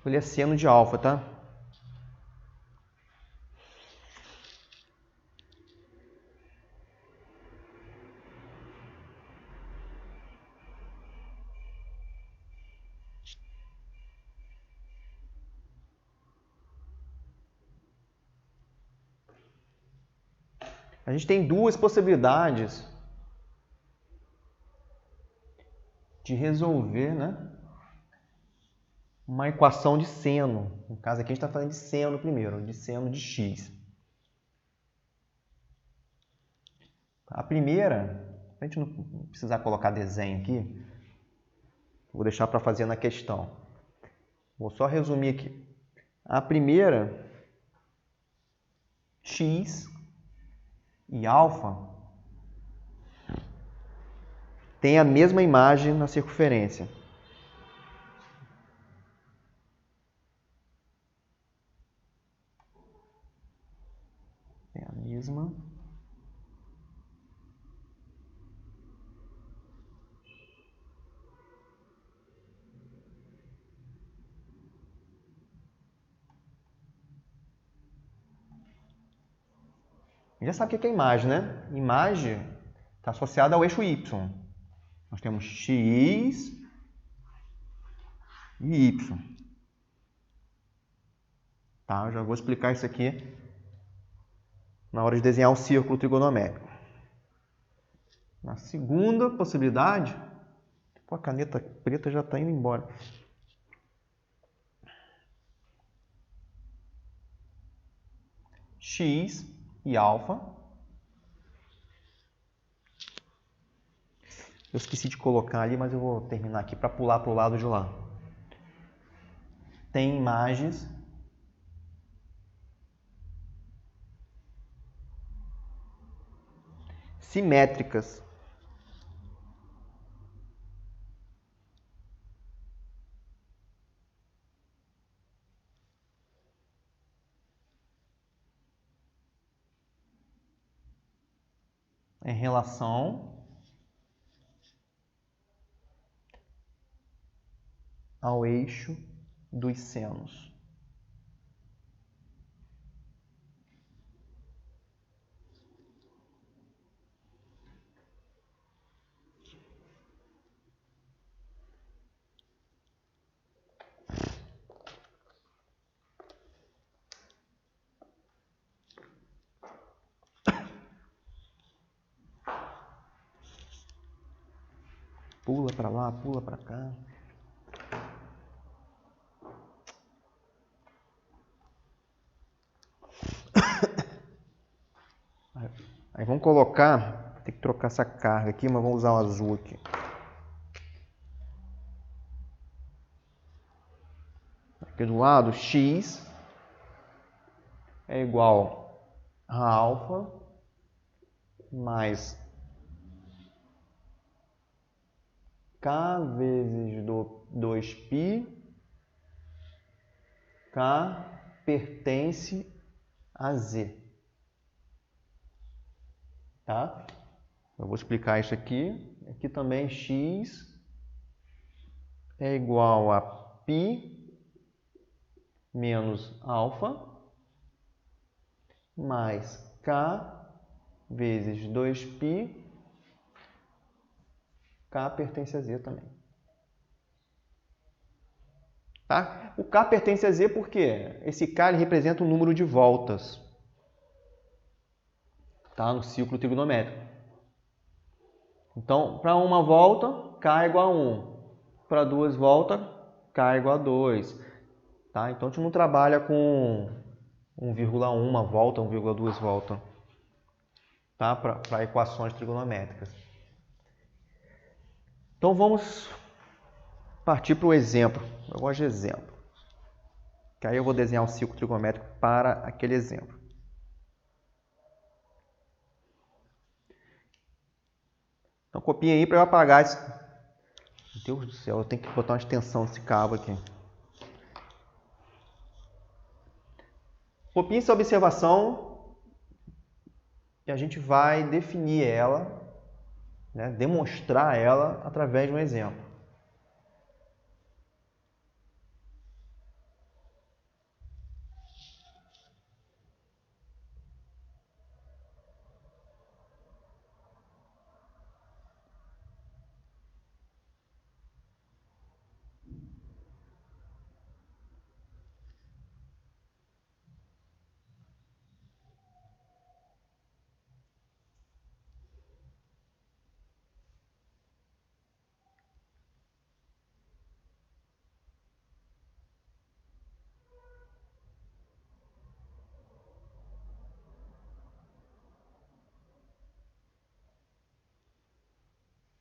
Ele é seno de alfa, tá? A gente tem duas possibilidades de resolver, né, uma equação de seno. No caso aqui a gente está falando de seno primeiro, de seno de x. A primeira, para a gente não precisar colocar desenho aqui, vou deixar para fazer na questão. Vou só resumir aqui. A primeira, x e alfa tem a mesma imagem na circunferência. Tem a mesma. Já sabe o que é imagem, né? Imagem está associada ao eixo y. Nós temos x e y. Tá? Eu já vou explicar isso aqui na hora de desenhar um círculo trigonométrico. Na segunda possibilidade, a caneta preta já está indo embora. X e alfa. Eu esqueci de colocar ali, mas eu vou terminar aqui para pular para o lado de lá. Tem imagens simétricas. Em relação ao eixo dos senos. Pula para lá, pula para cá. Aí vamos colocar, tem que trocar essa carga aqui, mas vamos usar o azul aqui. Aqui do lado, x é igual a alfa mais k vezes 2π, k pertence a z. Tá? Eu vou explicar isso aqui. Aqui também x é igual a π menos alfa mais k vezes 2π, k pertence a z também. Tá? O k pertence a z porque esse k ele representa o número de voltas, tá? No ciclo trigonométrico. Então, para uma volta, k é igual a 1. Para duas voltas, k é igual a 2. Tá? Então, a gente não trabalha com 1,1 volta, 1,2 volta, tá? Para equações trigonométricas. Então, vamos partir para o exemplo. Eu gosto de exemplo. Que aí eu vou desenhar um ciclo trigonométrico para aquele exemplo. Então, copiem aí para eu apagar esse... Meu Deus do céu, eu tenho que botar uma extensão nesse cabo aqui. Copiem essa observação e a gente vai definir ela, né, demonstrar ela através de um exemplo.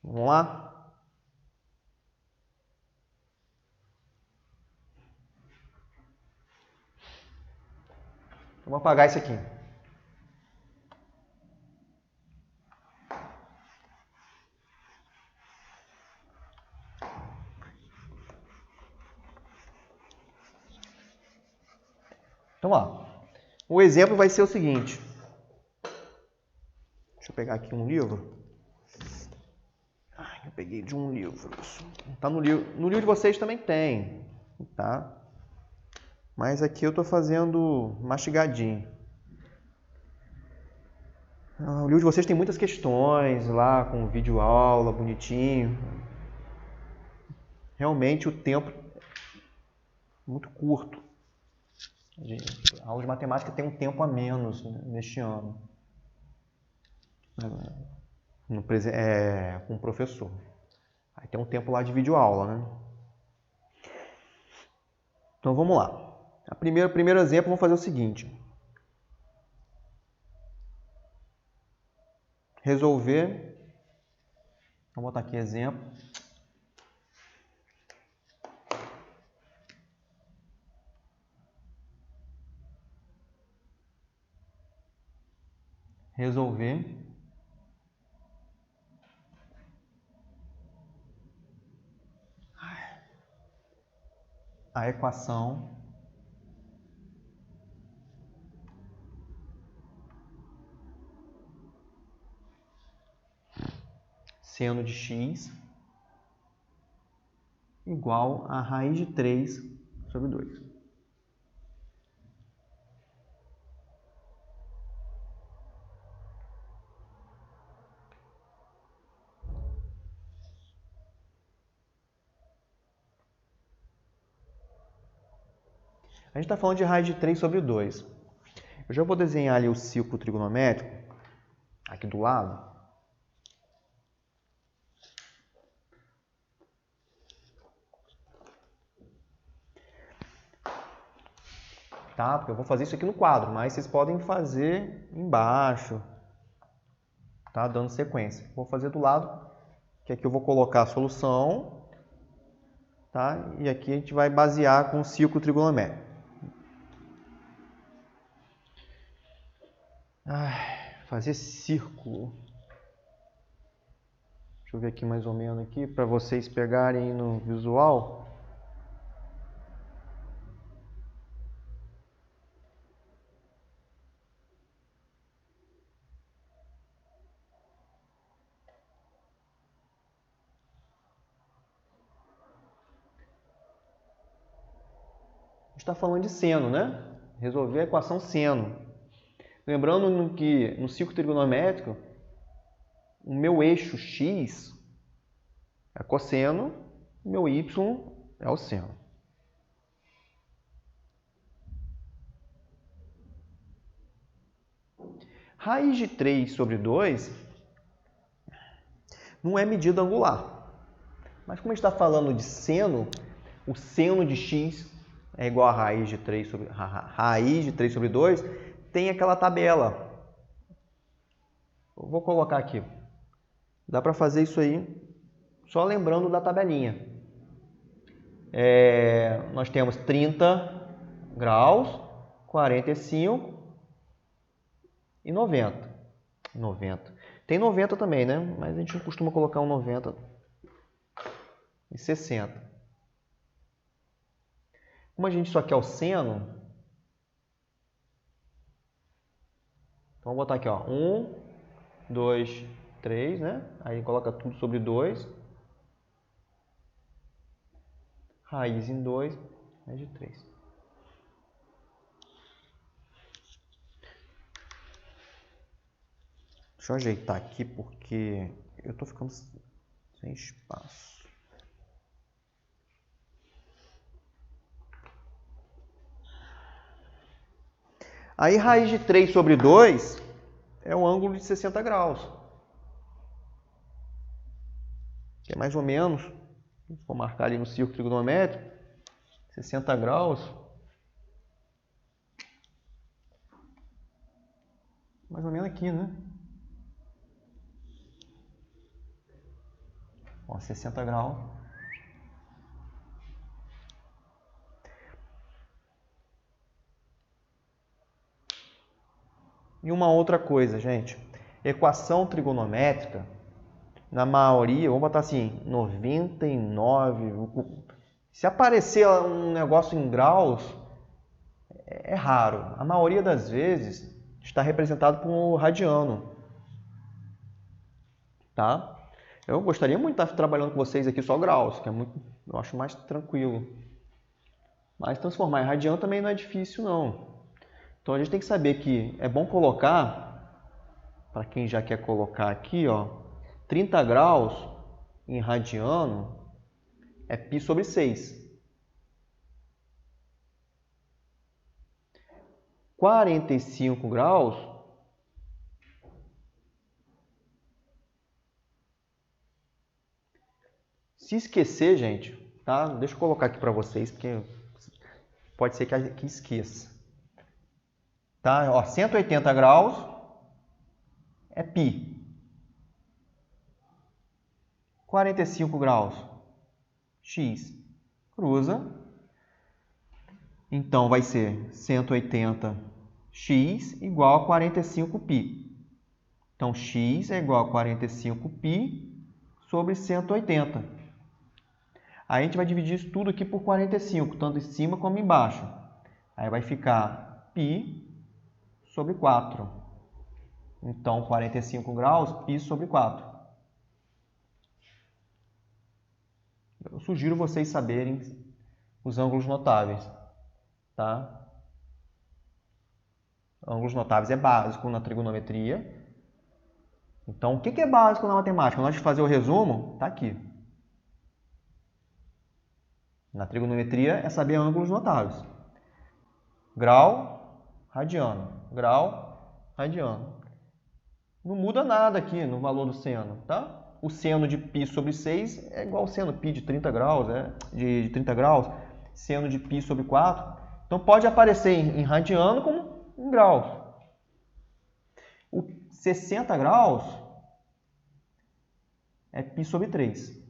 Vamos lá? Vamos apagar isso aqui. Então, ó, o exemplo vai ser o seguinte. Deixa eu pegar aqui um livro. Eu peguei de um livro. Tá no livro. No livro de vocês também tem, tá? Mas aqui eu estou fazendo mastigadinho. O livro de vocês tem muitas questões lá, com vídeo aula, bonitinho. Realmente o tempo é muito curto. A aula de matemática tem um tempo a menos neste ano. Com o professor. Aí tem um tempo lá de vídeo aula, né? Então vamos lá. Primeiro exemplo, vamos fazer o seguinte. Resolver. Vamos botar aqui exemplo. Resolver a equação seno de x igual a raiz de 3 sobre 2. A gente está falando de raiz de 3 sobre 2. Eu já vou desenhar ali o círculo trigonométrico aqui do lado. Tá? Porque eu vou fazer isso aqui no quadro, mas vocês podem fazer embaixo, tá? Dando sequência. Vou fazer do lado, que aqui eu vou colocar a solução, tá? E aqui a gente vai basear com o círculo trigonométrico. Fazer círculo. Deixa eu ver aqui mais ou menos aqui para vocês pegarem no visual. A gente está falando de seno, né? Resolver a equação seno. Lembrando que no círculo trigonométrico, o meu eixo x é cosseno, o meu y é o seno. Raiz de 3 sobre 2 não é medida angular. Mas como a gente está falando de seno, o seno de x é igual a raiz de 3 sobre 2, tem aquela tabela. Eu vou colocar aqui. Dá para fazer isso aí só lembrando da tabelinha. Nós temos 30 graus, 45 e 90. 90. Tem 90 também, né? Mas a gente não costuma colocar um 90 e 60. Como a gente só quer o seno, então vamos botar aqui, ó, 1, 2, 3, né? Aí coloca tudo sobre 2. Raiz em 2, raiz de 3. Deixa eu ajeitar aqui porque eu estou ficando sem espaço. Aí raiz de 3 sobre 2 é um ângulo de 60 graus. Que é mais ou menos, vou marcar ali no círculo trigonométrico, 60 graus. Mais ou menos aqui, né? Ó, 60 graus. E uma outra coisa, gente. Equação trigonométrica, na maioria, vamos botar assim, 99... Se aparecer um negócio em graus, é raro. A maioria das vezes está representado por radiano. Tá? Eu gostaria muito de estar trabalhando com vocês aqui só graus, que é muito, eu acho mais tranquilo. Mas transformar em radiano também não é difícil, não. Então a gente tem que saber que é bom colocar, para quem já quer colocar aqui, ó, 30 graus em radiano é π sobre 6. 45 graus se esquecer, gente, tá? Deixa eu colocar aqui para vocês, porque pode ser que esqueça. Tá? Ó, 180 graus é π. 45 graus, x. Cruza. Então, vai ser 180x igual a 45π. Então, x é igual a 45π sobre 180. Aí a gente vai dividir isso tudo aqui por 45, tanto em cima como embaixo. Aí vai ficar π sobre 4. Então, 45 graus, π sobre 4. Eu sugiro vocês saberem os ângulos notáveis. Tá? Ângulos notáveis é básico na trigonometria. Então, o que é básico na matemática? Antes de fazer o resumo, está aqui. Na trigonometria é saber ângulos notáveis. Grau, radiano. Grau, radiano. Não muda nada aqui no valor do seno, tá? O seno de π sobre 6 é igual ao seno π de 30 graus, de 30 graus. Seno de π sobre 4. Então, pode aparecer em radiano como em graus. O 60 graus é π sobre 3.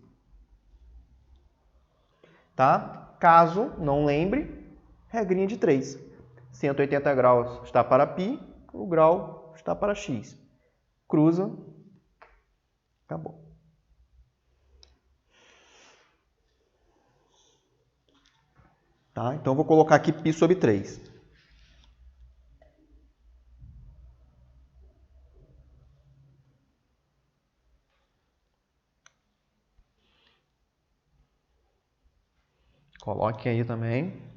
Tá? Caso não lembre, regrinha de 3. 180 graus está para π, o grau está para x. Cruza, acabou. Tá? Então, eu vou colocar aqui π sobre 3. Coloque aí também.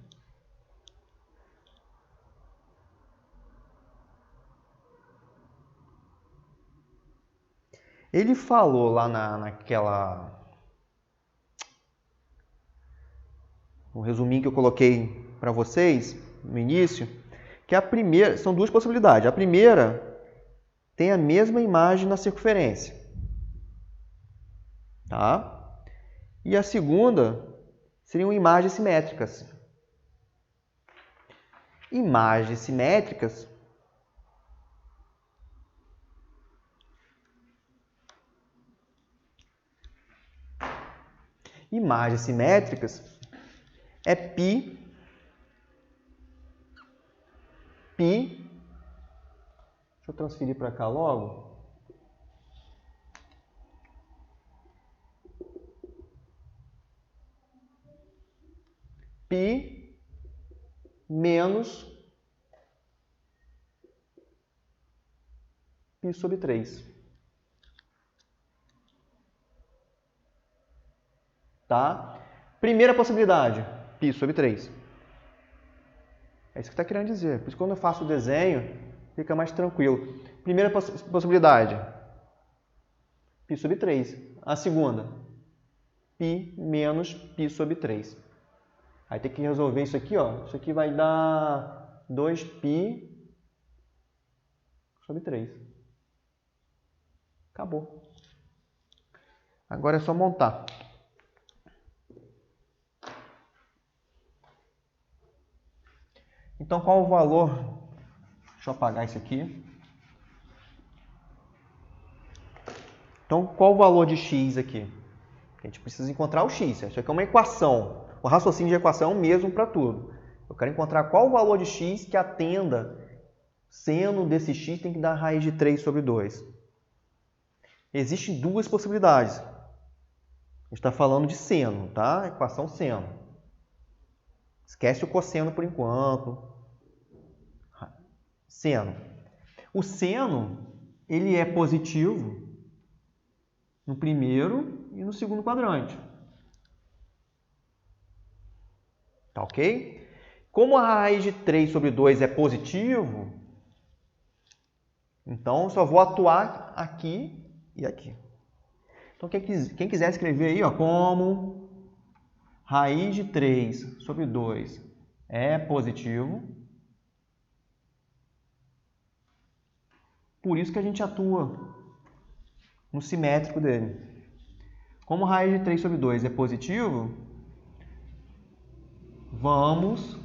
Ele falou lá no resuminho que eu coloquei para vocês no início, que a primeira, são duas possibilidades. A primeira tem a mesma imagem na circunferência. Tá? E a segunda seriam imagens simétricas. Imagens simétricas é π, deixa eu transferir para cá logo, π menos π sobre 3. Tá? Primeira possibilidade, π sobre 3. É isso que está querendo dizer. Por isso que quando eu faço o desenho, fica mais tranquilo. Primeira possibilidade, π sobre 3. A segunda, π menos π sobre 3. Aí tem que resolver isso aqui, ó. Isso aqui vai dar 2π sobre 3. Acabou. Agora é só montar. Então, qual o valor? Deixa eu apagar isso aqui. Então, qual o valor de x aqui? A gente precisa encontrar o x. Isso aqui é uma equação. O raciocínio de equação é o mesmo para tudo. Eu quero encontrar qual o valor de x que atenda seno desse x tem que dar raiz de 3 sobre 2. Existem duas possibilidades. A gente está falando de seno, tá? Equação seno. Esquece o cosseno por enquanto. Seno. O seno, ele é positivo no primeiro e no segundo quadrante. Tá ok? Como a raiz de 3 sobre 2 é positivo, então eu só vou atuar aqui e aqui. Então, quem quiser escrever aí, ó, como raiz de 3 sobre 2 é positivo, por isso que a gente atua no simétrico dele. Como raiz de 3 sobre 2 é positivo, vamos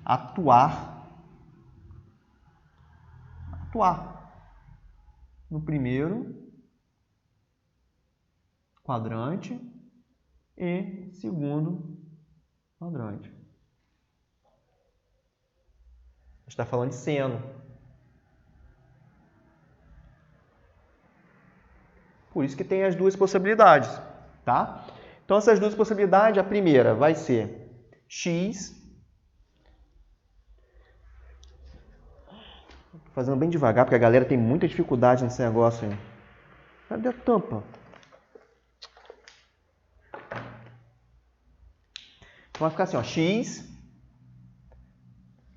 atuar no primeiro quadrante e segundo quadrante. A gente está falando de seno. Por isso que tem as duas possibilidades, tá? Então, essas duas possibilidades, a primeira vai ser x. Tô fazendo bem devagar, porque a galera tem muita dificuldade nesse negócio aí. Cadê a tampa? Então, vai ficar assim, ó, x.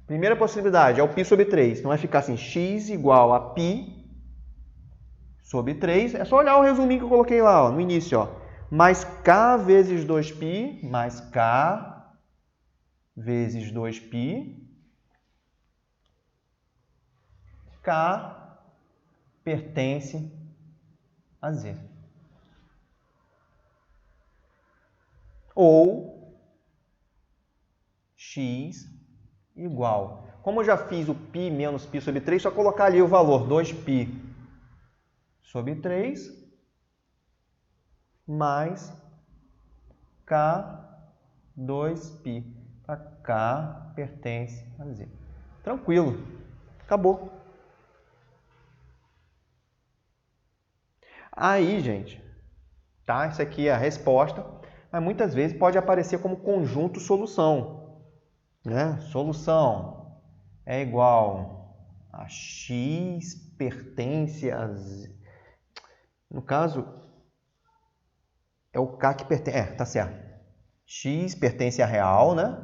Primeira possibilidade é o π sobre 3. Então, vai ficar assim, x igual a π sobre 3. É só olhar o resuminho que eu coloquei lá, ó, no início, ó. Mais k vezes 2π, mais k vezes 2π. K pertence a Z. Ou x igual. Como eu já fiz o π menos π sobre 3, só colocar ali o valor 2π sobre 3 mais k 2π. Para k pertence a Z. Tranquilo. Acabou. Aí, gente, tá? Isso aqui é a resposta, mas muitas vezes pode aparecer como conjunto solução, né? Solução é igual a x pertence a z. No caso, é o k que pertence... tá certo. X pertence a real, né?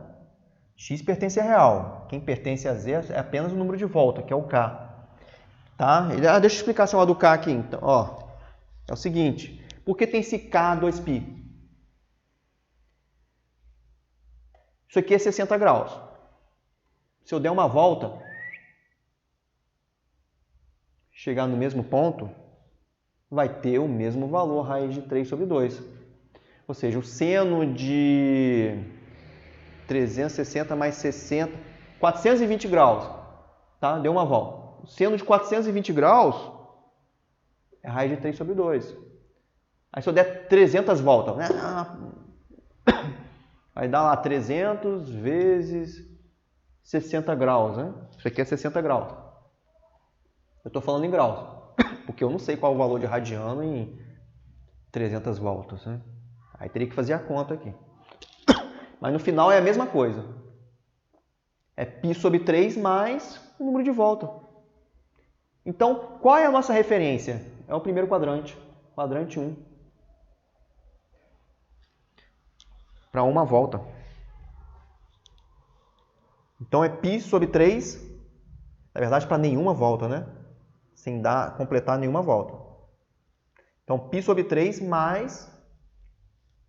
X pertence a real. Quem pertence a z é apenas o número de volta, que é o k. Tá? Deixa eu explicar a do k aqui, então, ó. É o seguinte, por que tem esse K 2π? Isso aqui é 60 graus. Se eu der uma volta, chegar no mesmo ponto, vai ter o mesmo valor, raiz de 3 sobre 2. Ou seja, o seno de 360 mais 60, 420 graus. Tá? Deu uma volta. O seno de 420 graus é raiz de 3 sobre 2. Aí se eu der 300 voltas, vai dar lá 300 vezes 60 graus, né? Isso aqui é 60 graus. Eu estou falando em graus, porque eu não sei qual o valor de radiano em 300 voltas, né? Aí teria que fazer a conta aqui. Mas no final é a mesma coisa. É π sobre 3 mais o número de volta. Então, qual é a nossa referência? É o primeiro quadrante, quadrante 1. Para uma volta. Então, é π sobre 3, na verdade, para nenhuma volta, né? Sem completar nenhuma volta. Então, π sobre 3 mais,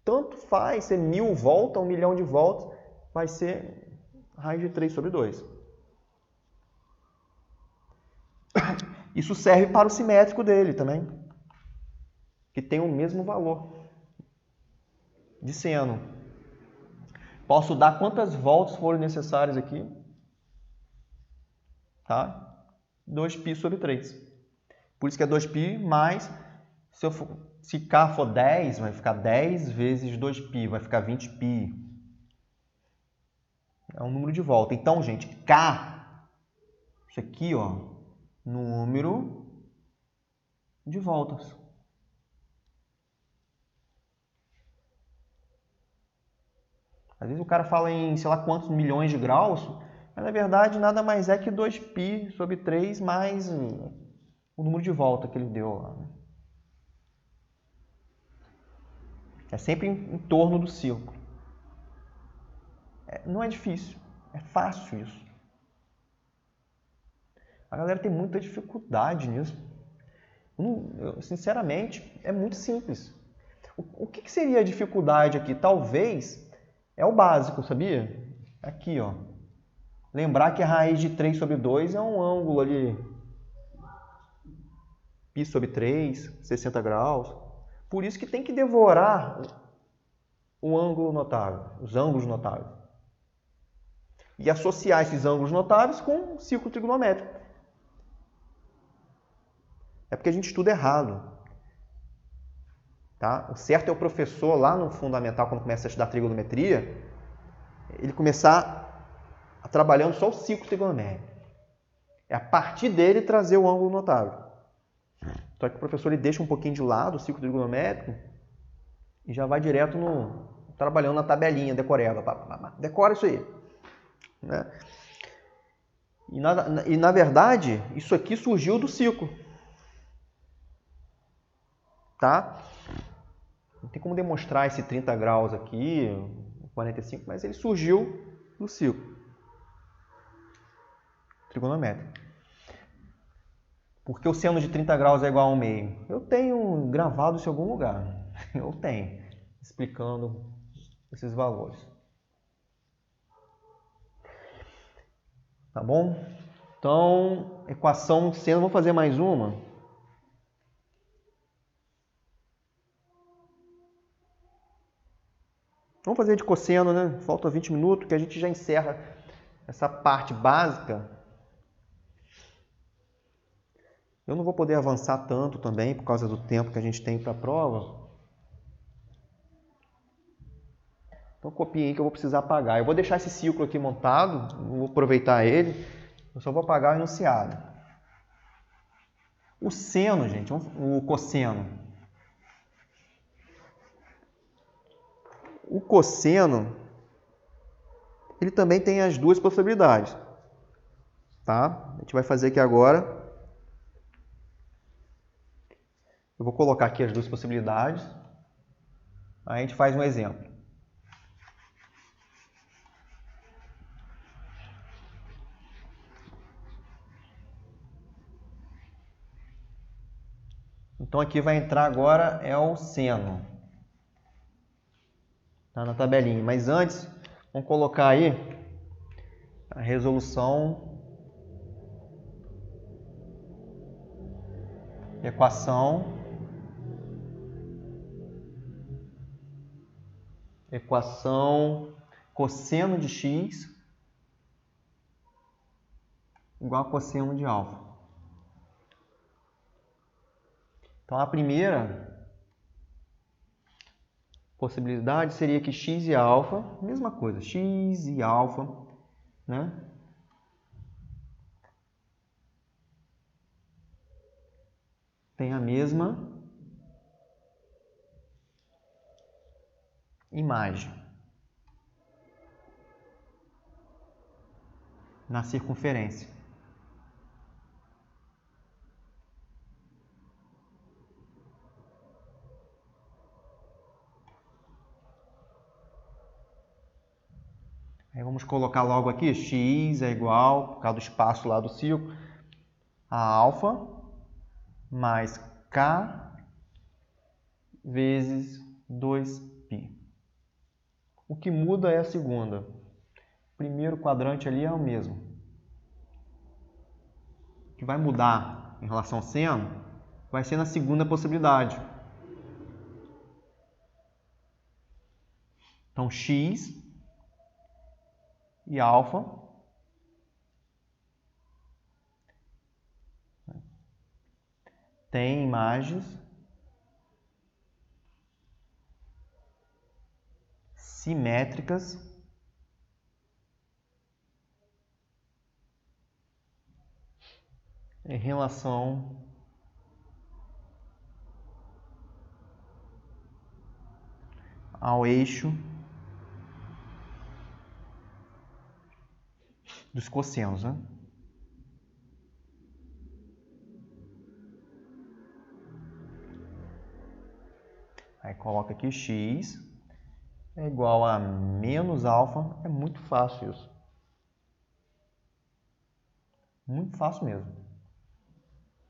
tanto faz ser 1000 voltas, 1 milhão de voltas, vai ser raiz de 3 sobre 2. Isso serve para o simétrico dele também, que tem o mesmo valor de seno. Posso dar quantas voltas forem necessárias aqui? Tá? 2π sobre 3. Por isso que é 2π mais, se eu se K for 10, vai ficar 10 vezes 2π, vai ficar 20π. É um número de volta. Então, gente, K, isso aqui, ó, número de voltas. Às vezes o cara fala em, sei lá, quantos milhões de graus, mas na verdade nada mais é que 2π sobre 3 mais o número de volta que ele deu lá. É sempre em torno do círculo. Não é difícil, é fácil isso. A galera tem muita dificuldade nisso. Sinceramente, é muito simples. O que seria a dificuldade aqui? Talvez é o básico, sabia? Aqui, ó. Lembrar que a raiz de 3 sobre 2 é um ângulo ali. Π sobre 3, 60 graus. Por isso que tem que devorar o ângulo notável, os ângulos notáveis. E associar esses ângulos notáveis com o círculo trigonométrico. É porque a gente estuda errado. Tá? O certo é o professor, lá no fundamental, quando começa a estudar trigonometria, ele começar trabalhando só o círculo trigonométrico. É a partir dele trazer o ângulo notável. Só que o professor ele deixa um pouquinho de lado o círculo trigonométrico e já vai direto trabalhando na tabelinha decoreba. Decora isso aí. Né? E na verdade, isso aqui surgiu do círculo. Tá? Não tem como demonstrar esse 30 graus aqui, 45, mas ele surgiu do círculo trigonométrico. Por que o seno de 30 graus é igual a 1/2? Eu tenho gravado isso em algum lugar. Eu tenho, explicando esses valores. Tá bom? Então, equação de seno, vou fazer mais uma. Vamos fazer de cosseno, né? Falta 20 minutos que a gente já encerra essa parte básica. Eu não vou poder avançar tanto também por causa do tempo que a gente tem para a prova. Então copiem aí que eu vou precisar apagar. Eu vou deixar esse círculo aqui montado, vou aproveitar ele. Eu só vou apagar o enunciado. O seno, gente, o cosseno. O cosseno, ele também tem as duas possibilidades. Tá? A gente vai fazer aqui agora. Eu vou colocar aqui as duas possibilidades. Aí a gente faz um exemplo. Então aqui vai entrar agora é o seno. Tá na tabelinha. Mas antes, vamos colocar aí a resolução. Equação cosseno de x igual a cosseno de alfa. Então, a primeira possibilidade seria que x e alfa, mesma coisa, x e alfa, né? Tem a mesma imagem na circunferência. Aí vamos colocar logo aqui, x é igual, por causa do espaço lá do círculo, a alfa mais k vezes 2π. O que muda é a segunda. O primeiro quadrante ali é o mesmo. O que vai mudar em relação ao seno vai ser na segunda possibilidade. Então, x e alfa tem imagens simétricas em relação ao eixo dos cossenos, né? Aí coloca aqui x é igual a menos alfa. É muito fácil isso. Muito fácil mesmo.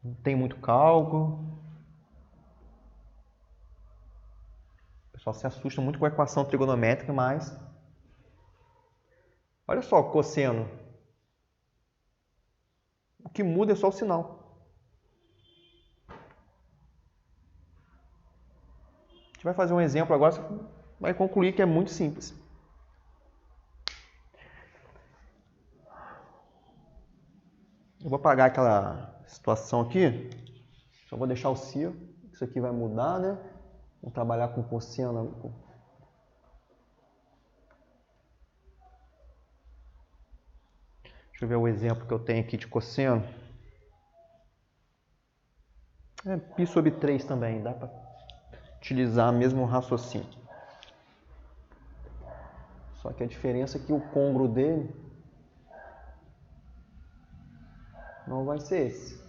Não tem muito cálculo. O pessoal se assusta muito com a equação trigonométrica, mas... Olha só o cosseno. O que muda é só o sinal. A gente vai fazer um exemplo agora, você vai concluir que é muito simples. Eu vou apagar aquela situação aqui. Só vou deixar o círculo. Isso aqui vai mudar, né? Vamos trabalhar com cosseno. Deixa eu ver o exemplo que eu tenho aqui de cosseno. É π sobre 3 também. Dá para utilizar o mesmo raciocínio. Só que a diferença é que o côngruo dele não vai ser esse.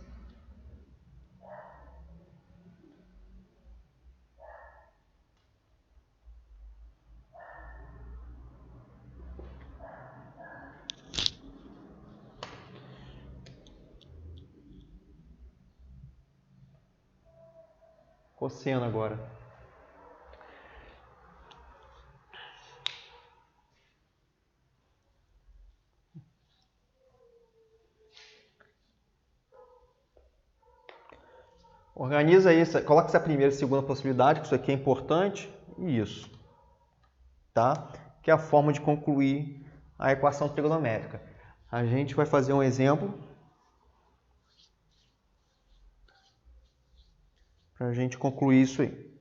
Cosseno agora. Organiza isso, coloca essa primeira e segunda possibilidade, que isso aqui é importante, e isso. Tá? Que é a forma de concluir a equação trigonométrica. A gente vai fazer um exemplo para a gente concluir isso aí.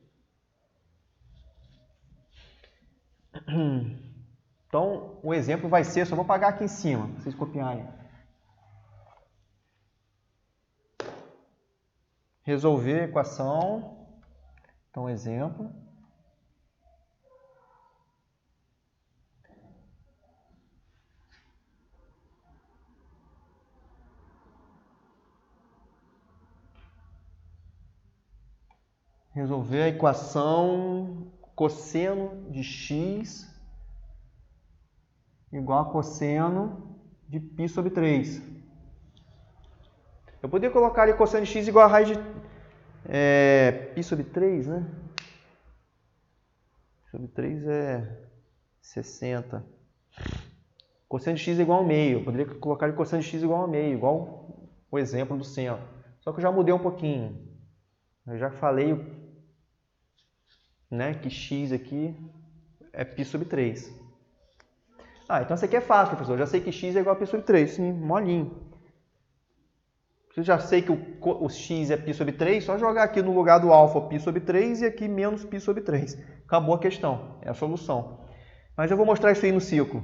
Então, o exemplo vai ser, só vou apagar aqui em cima, para vocês copiarem. Resolver a equação. Então, exemplo. Resolver a equação cosseno de x igual a cosseno de π sobre 3. Eu poderia colocar ali cosseno de x igual a raiz de π sobre 3, né? Π sobre 3 é 60. Cosseno de x é igual a meio. Eu poderia colocar ali cosseno de x igual a meio, igual o exemplo do seno. Só que eu já mudei um pouquinho. Eu já falei, né, que x aqui é π sobre 3. Então isso aqui é fácil, professor. Eu já sei que x é igual a π sobre 3. Sim, molinho. Eu já sei que o x é π sobre 3, só jogar aqui no lugar do alfa π sobre 3 e aqui menos π sobre 3. Acabou a questão. É a solução. Mas eu vou mostrar isso aí no círculo.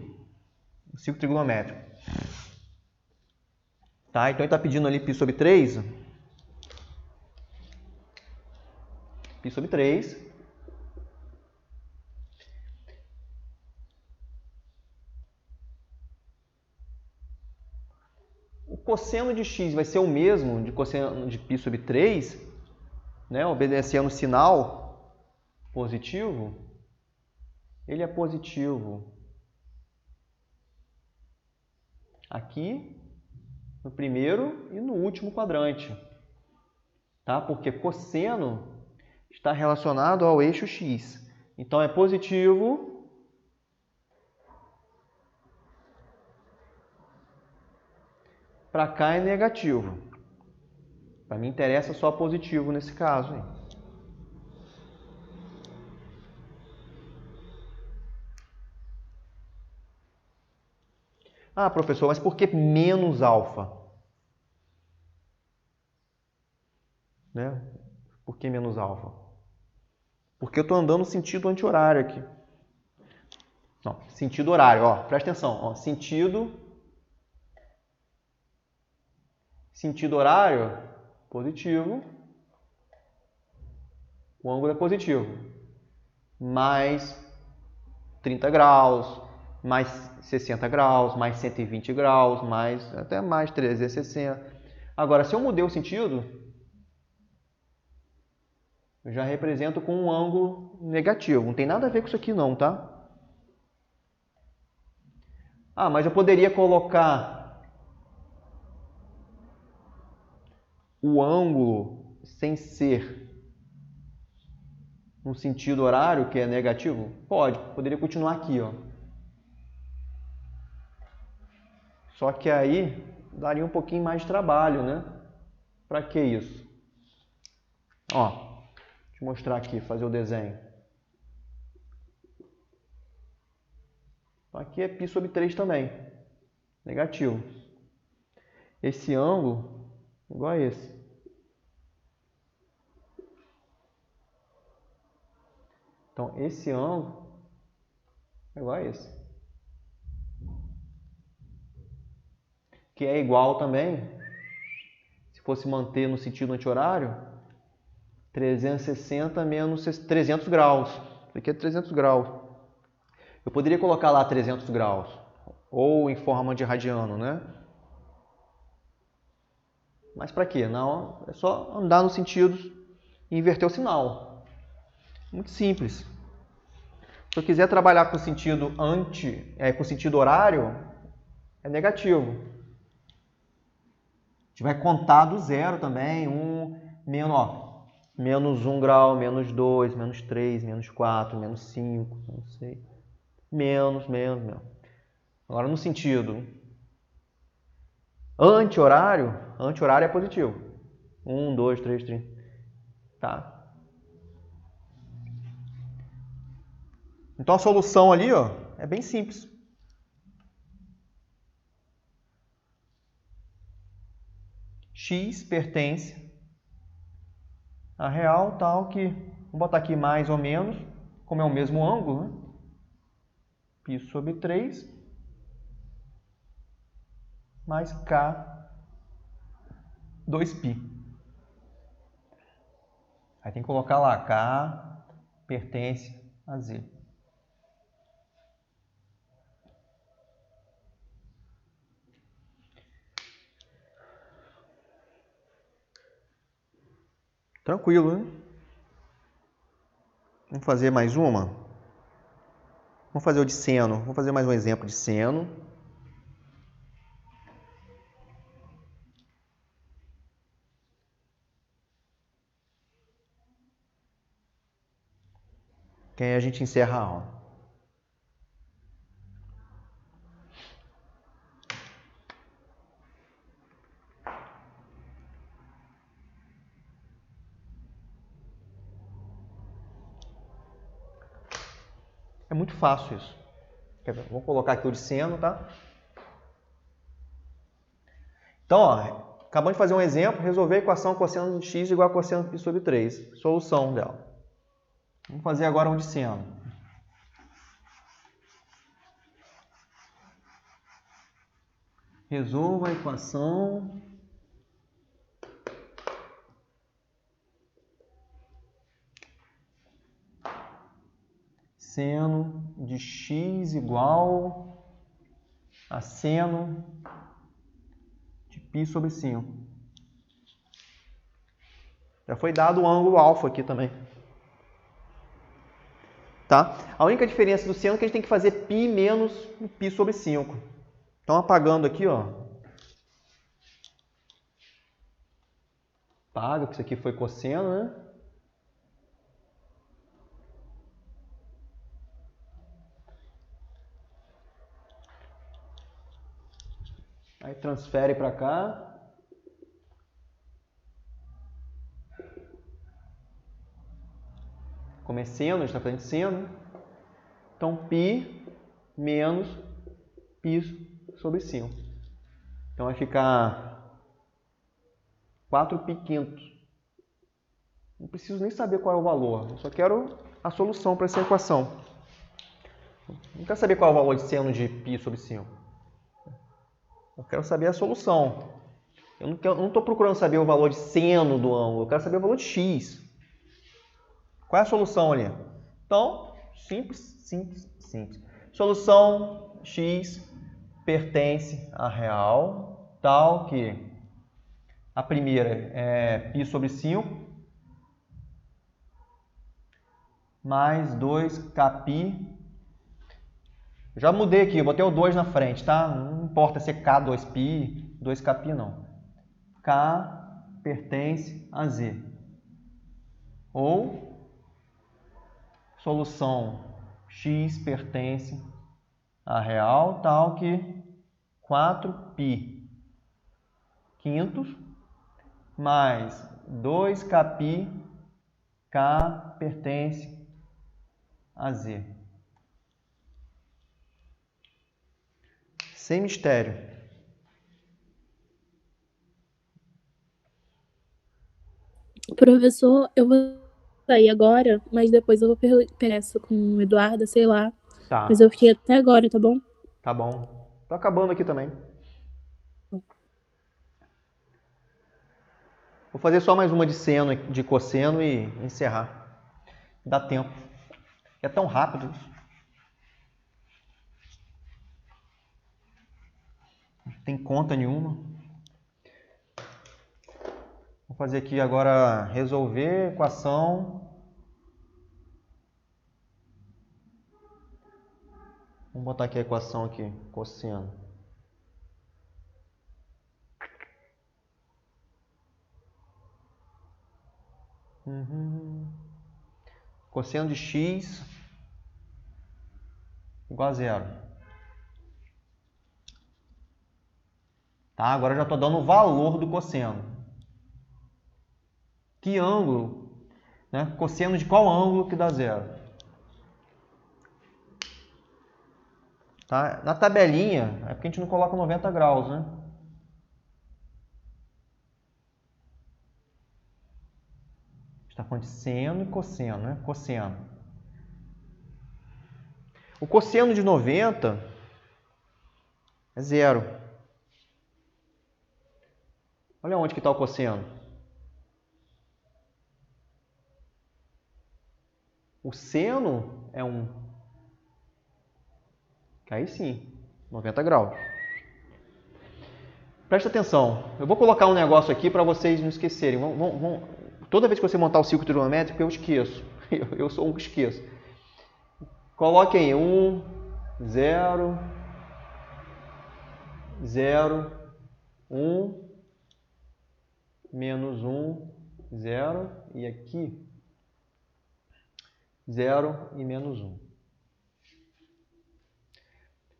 No círculo trigonométrico. Tá? Então ele está pedindo ali π sobre 3. Π sobre 3. O cosseno de x vai ser o mesmo de cosseno de π sobre 3, né? Obedecendo o sinal positivo. Ele é positivo aqui no primeiro e no último quadrante, tá? Porque cosseno está relacionado ao eixo x. Então é positivo para cá é negativo. Para mim interessa só positivo nesse caso. Hein? Professor, mas por que menos alfa? Né? Por que menos alfa? Porque eu estou andando no sentido anti-horário aqui. Ó, sentido horário, ó, presta atenção, ó, sentido horário positivo, o ângulo é positivo, mais 30 graus, mais 60 graus, mais 120 graus, mais até mais 360. Agora, se eu mudei o sentido, eu já represento com um ângulo negativo. Não tem nada a ver com isso aqui não, tá? Ah, mas eu poderia colocar o ângulo sem ser no sentido horário, que é negativo? Pode, poderia continuar aqui, ó. Só que aí daria um pouquinho mais de trabalho, né? Para que isso? Ó, deixa eu mostrar aqui, fazer o desenho. Então aqui é π sobre 3 também, negativo. Esse ângulo é igual a esse. Então esse ângulo é igual a esse. Que é igual também, se fosse manter no sentido anti-horário, 360 menos 300 graus. Isso aqui é 300 graus. Eu poderia colocar lá 300 graus, ou em forma de radiano, né? Mas para quê? Não, é só andar no sentido e inverter o sinal. Muito simples. Se eu quiser trabalhar com sentido com sentido horário, é negativo. A gente vai contar do zero também, menos 1 grau, menos 2, menos 3, menos 4, menos 5, menos 6, menos. Agora no sentido anti-horário é positivo. 1, 2, 3, 3. Tá? Então a solução ali, ó, é bem simples. X pertence a real tal que, vou botar aqui mais ou menos, como é o mesmo ângulo, né? π sobre 3 mais K 2π. Aí tem que colocar lá, K pertence a Z. Tranquilo, né? Vamos fazer mais uma? Vamos fazer o de seno. Vamos fazer mais um exemplo de seno. Que aí a gente encerra a aula. É muito fácil isso. Vou colocar aqui o de seno, tá? Então, ó, acabamos de fazer um exemplo, resolver a equação cosseno de x igual a cosseno de π sobre 3. Solução dela. Vamos fazer agora um de seno. Resolva a equação seno de x igual a seno de π sobre 5. Já foi dado o ângulo alfa aqui também. Tá? A única diferença do seno é que a gente tem que fazer π menos π sobre 5. Então, apagando aqui, ó. Apaga, porque isso aqui foi cosseno, né? Aí transfere para cá. Como é seno, a gente está fazendo seno. Então, π menos π sobre 5. Então, vai ficar 4π quintos. Não preciso nem saber qual é o valor. Eu só quero a solução para essa equação. Não quero saber qual é o valor de seno de π sobre 5. Eu quero saber a solução. Eu não estou procurando saber o valor de seno do ângulo, eu quero saber o valor de x. Qual é a solução ali? Então, simples, simples, simples. Solução x pertence à real, tal que a primeira é π sobre 5 mais 2kπ. Já mudei aqui, eu botei o 2 na frente, tá? Não importa se é k2π, 2kπ não. K pertence a z. Ou solução x pertence à real, tal que 4π quintos mais 2kπ, k pertence a z. Sem mistério. Professor, eu vou sair agora, mas depois eu vou pegar isso com o Eduardo, sei lá. Tá. Mas eu fiquei até agora, tá bom? Tá bom. Tô acabando aqui também. Vou fazer só mais uma de seno, de cosseno e encerrar. Dá tempo. É tão rápido isso. Não tem conta nenhuma. Vou fazer aqui agora resolver equação. Vamos botar aqui a equação aqui, cosseno. Cosseno de x igual a zero. Tá? Agora eu já estou dando o valor do cosseno. Que ângulo? Né? Cosseno de qual ângulo que dá zero? Tá? Na tabelinha, é porque a gente não coloca 90 graus, né? Está falando de seno e cosseno, né? Cosseno. O cosseno de 90 é zero. Olha onde que está o cosseno. O seno é 1. Aí sim, 90 graus. Presta atenção. Eu vou colocar um negócio aqui para vocês não esquecerem. Toda vez que você montar o círculo trigonométrico, eu esqueço. Eu sou um que esqueço. Coloquem 1, 0, 0, 1, menos 1, 0. E aqui, 0 e menos 1.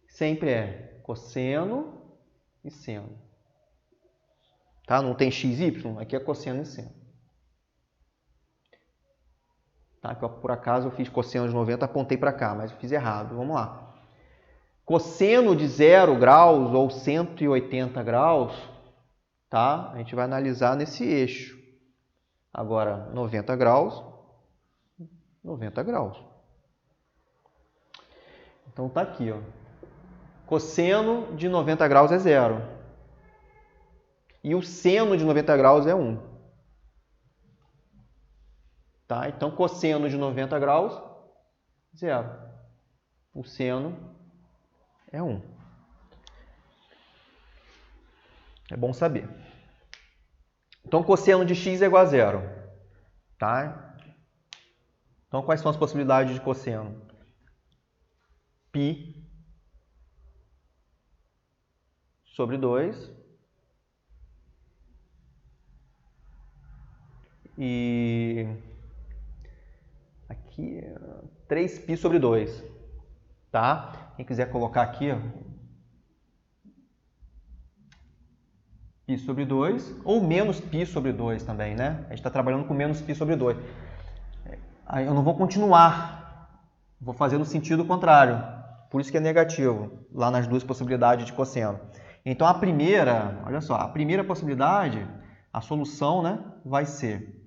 Sempre é cosseno e seno. Tá? Não tem x, y, aqui é cosseno e seno. Tá? Por acaso eu fiz cosseno de 90, apontei para cá, mas eu fiz errado. Vamos lá. Cosseno de 0 graus ou 180 graus, tá? A gente vai analisar nesse eixo. Agora, 90 graus, 90 graus. Então tá aqui, ó. Cosseno de 90 graus é 0. E o seno de 90 graus é 1. Tá? Então, cosseno de 90 graus, 0. O seno é 1. É bom saber. Então, cosseno de x é igual a 0. Tá? Então, quais são as possibilidades de cosseno? Π sobre 2 e aqui 3π sobre 2, tá? Quem quiser colocar aqui, ó, π sobre 2 ou menos π sobre 2 também, né? A gente está trabalhando com menos π sobre 2. Aí eu não vou continuar, vou fazer no sentido contrário, por isso que é negativo, lá nas duas possibilidades de cosseno. Então, a primeira, olha só, a primeira possibilidade, a solução, né, vai ser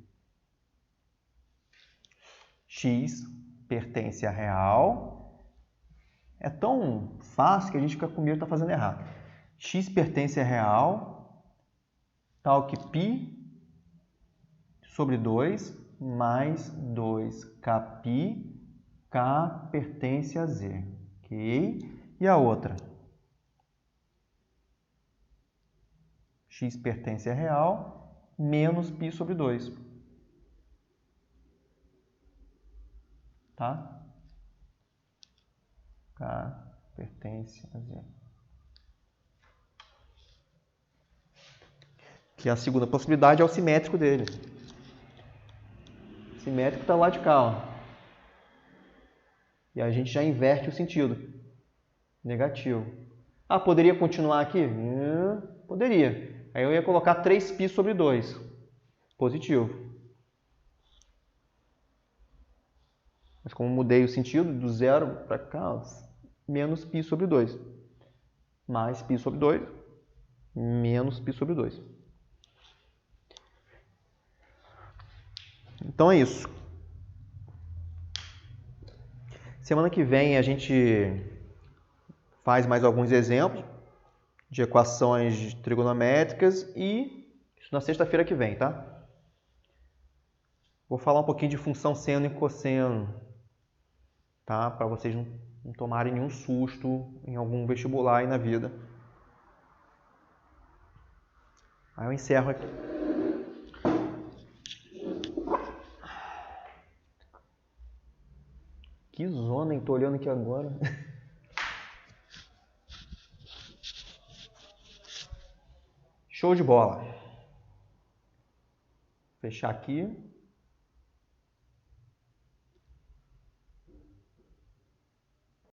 x pertence à real, é tão fácil que a gente fica com medo de estar fazendo errado. X pertence a real, tal que π sobre 2 mais 2kπ, k pertence a z. Ok? E a outra? X pertence a real menos π sobre 2. Tá? K pertence a z. Que a segunda possibilidade é o simétrico dele. O simétrico está lá de cá, ó. E a gente já inverte o sentido. Negativo. Ah, poderia continuar aqui? Poderia. Aí eu ia colocar 3π sobre 2. Positivo. Mas como mudei o sentido do zero para cá, menos π sobre 2. Mais π sobre 2. Menos π sobre 2. Então é isso. Semana que vem a gente faz mais alguns exemplos de equações trigonométricas e isso na sexta-feira que vem, tá? Vou falar um pouquinho de função seno e cosseno, tá? Para vocês não tomarem nenhum susto em algum vestibular aí na vida. Aí eu encerro aqui. Que zona, hein? Tô olhando aqui agora. Show de bola. Fechar aqui.